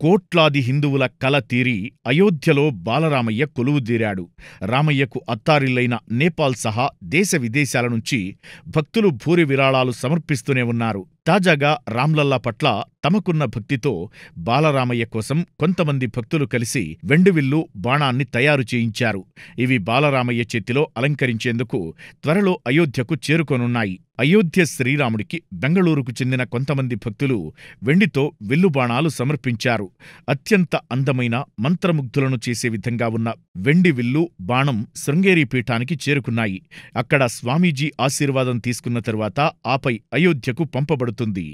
కోట్లాది హిందువుల కల తీరి అయోధ్యలో బాలరామయ్య కొలువుదీరాడు. రామయ్యకు అత్తారిల్లైన నేపాల్ సహా దేశ విదేశాల నుంచి భక్తులు భూరి విరాళాలు సమర్పిస్తూనే ఉన్నారు. తాజాగా రామ్లల్లా పట్ల తమకున్న భక్తితో బాలరామయ్య కోసం కొంతమంది భక్తులు కలిసి వెండివిల్లు, బాణాన్ని తయారు చేయించారు. ఇవి బాలరామయ్య చేతిలో అలంకరించేందుకు త్వరలో అయోధ్యకు చేరుకోనున్నాయి. అయోధ్య శ్రీరాముడికి బెంగళూరుకు చెందిన కొంతమంది భక్తులు వెండితో విల్లుబాణాలు సమర్పించారు. అత్యంత అందమైన, మంత్రముగ్ధులను చేసే విధంగా ఉన్న వెండి విల్లు, బాణం శృంగేరి పీఠానికి చేరుకున్నాయి. అక్కడ స్వామీజీ ఆశీర్వాదం తీసుకున్న తరువాత ఆపై అయోధ్యకు పంపబడుతుంది.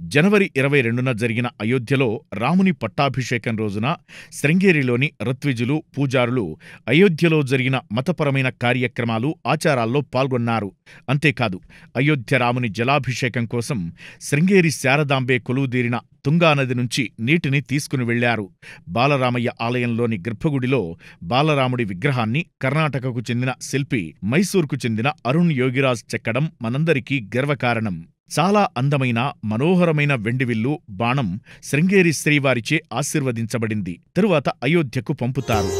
జనవరి 22న జరిగిన అయోధ్యలో రాముని పట్టాభిషేకం రోజున శృంగేరిలోని ఋత్విజులు, పూజారులు అయోధ్యలో జరిగిన మతపరమైన కార్యక్రమాలు, ఆచారాల్లో పాల్గొన్నారు. అంతేకాదు, అయోధ్య రాముని జలాభిషేకం కోసం శృంగేరి శారదాంబే కొలువుదీరిన తుంగానది నుంచి నీటిని తీసుకుని వెళ్లారు. బాలరామయ్య ఆలయంలోని గర్భగుడిలో బాలరాముడి విగ్రహాన్ని కర్ణాటకకు చెందిన శిల్పి, మైసూర్కు చెందిన అరుణ్ యోగిరాజ్ చెక్కడం మనందరికీ గర్వకారణం. చాలా అందమైన, మనోహరమైన వెండివిల్లు, బాణం శృంగేరి శ్రీవారిచే ఆశీర్వదించబడింది. తరువాత అయోధ్యకు పంపుతారు.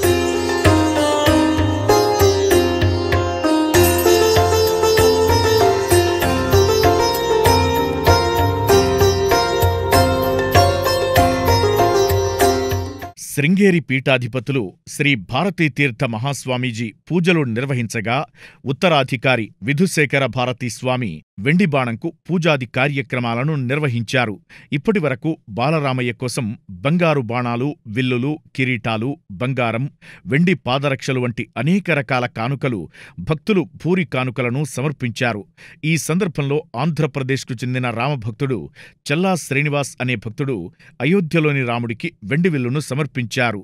శృంగేరి పీఠాధిపతులు శ్రీ భారతీతీర్థ మహాస్వామీజీ పూజలు నిర్వహించగా, ఉత్తరాధికారి విధుశేఖర భారతీ స్వామి వెండిబాణంకు పూజాది కార్యక్రమాలను నిర్వహించారు. ఇప్పటివరకు బాలరామయ్య కోసం బంగారు బాణాలు, విల్లులు, కిరీటాలు, బంగారం, వెండి పాదరక్షలు వంటి అనేక రకాల కానుకలు, భక్తులు భూరి కానుకలను సమర్పించారు. ఈ సందర్భంలో ఆంధ్రప్రదేశ్కు చెందిన రామభక్తుడు చల్లా శ్రీనివాస్ అనే భక్తుడు అయోధ్యలోని రాముడికి వెండివిల్లును సమర్పించారు.